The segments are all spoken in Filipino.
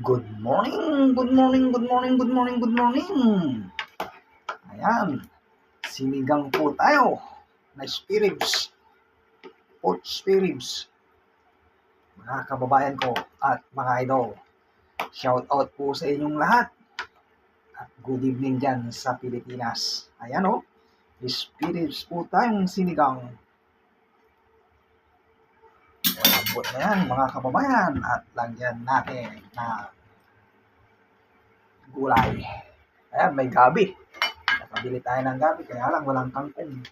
Good morning, good morning, good morning, good morning, good morning. Ayan, sinigang po tayo na spirits, pork spirits, mga kababayan ko at mga idol. Shout out po sa inyong lahat at good evening dyan sa Pilipinas. Ayan o, spirits po tayong sinigang. Malambot na yan mga kababayan at lagyan natin na gulay. Ayan, may gabi. Nakabili tayo ng gabi kaya lang walang kangkong.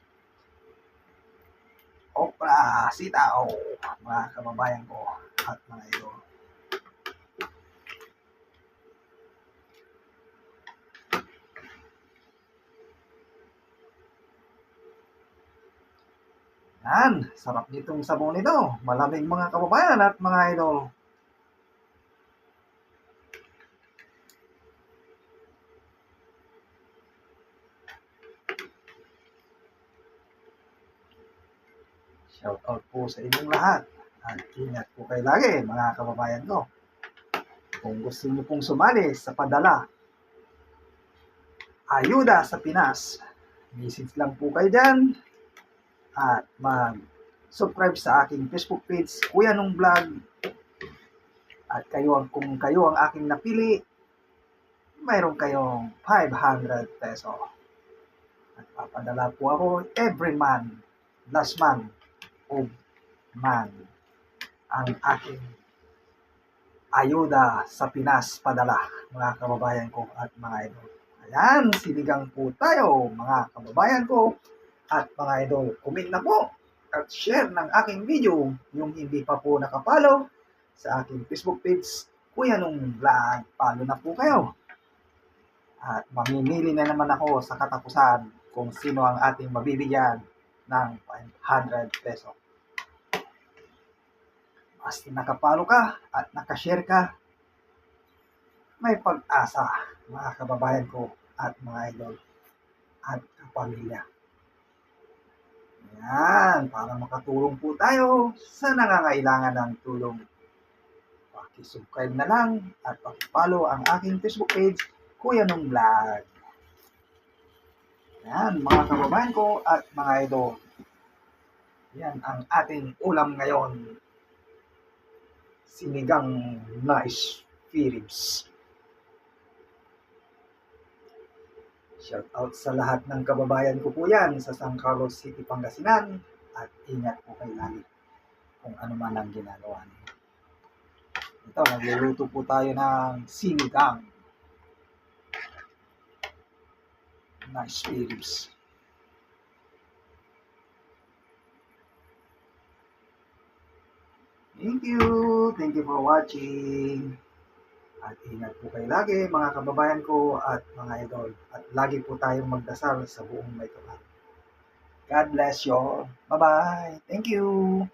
Okra, sitaw, mga kababayan ko at mga idol. Yan, sarap nitong sabaw nito. Malamig mga kababayan at mga idol. Shout out po sa inyong lahat. At ingat po kayo lagi mga kababayan ko. Kung gusto niyo pong sumali sa padala, ayuda sa Pinas, message lang po kayo dyan at mag-subscribe sa aking Facebook page, Kuya Nung Vlog. At kung kayo ang aking napili, mayroon kayong 500 peso. At papadala po ako every month, last month of month, ang aking ayuda sa Pinas padala, mga kababayan ko at mga idol. Ayan, sinigang po tayo, mga kababayan ko at mga idol. Comment na po at share ng aking video yung hindi pa po nakapollow sa aking Facebook page, Kuya Nung Vlog. Follow na po kayo. At mamimili na naman ako sa katapusan kung sino ang ating mabibigyan ng 500 peso. Basta nakapalo ka at nakashare ka, may pag-asa, mga kababayan ko at mga idol at kapamilya. Yan, para makatulong po tayo sa nangangailangan ng tulong. Pakisubscribe na lang at pakipollow ang aking Facebook page, Kuya Nung Vlog. Yan, mga kababayan ko at mga idol. Yan ang ating ulam ngayon. Sinigang na spirits. Shout out sa lahat ng kababayan ko po yan sa San Carlos City, Pangasinan. At ingat po kayo lagi kung ano man ang ginagawa niyo. Ito, nagluluto po tayo ng sinigang na spirits. Thank you for watching. At ingat po kayo lagi mga kababayan ko at mga idol. At lagi po tayong magdasal sa buong may kapal. God bless you all. Bye-bye. Thank you.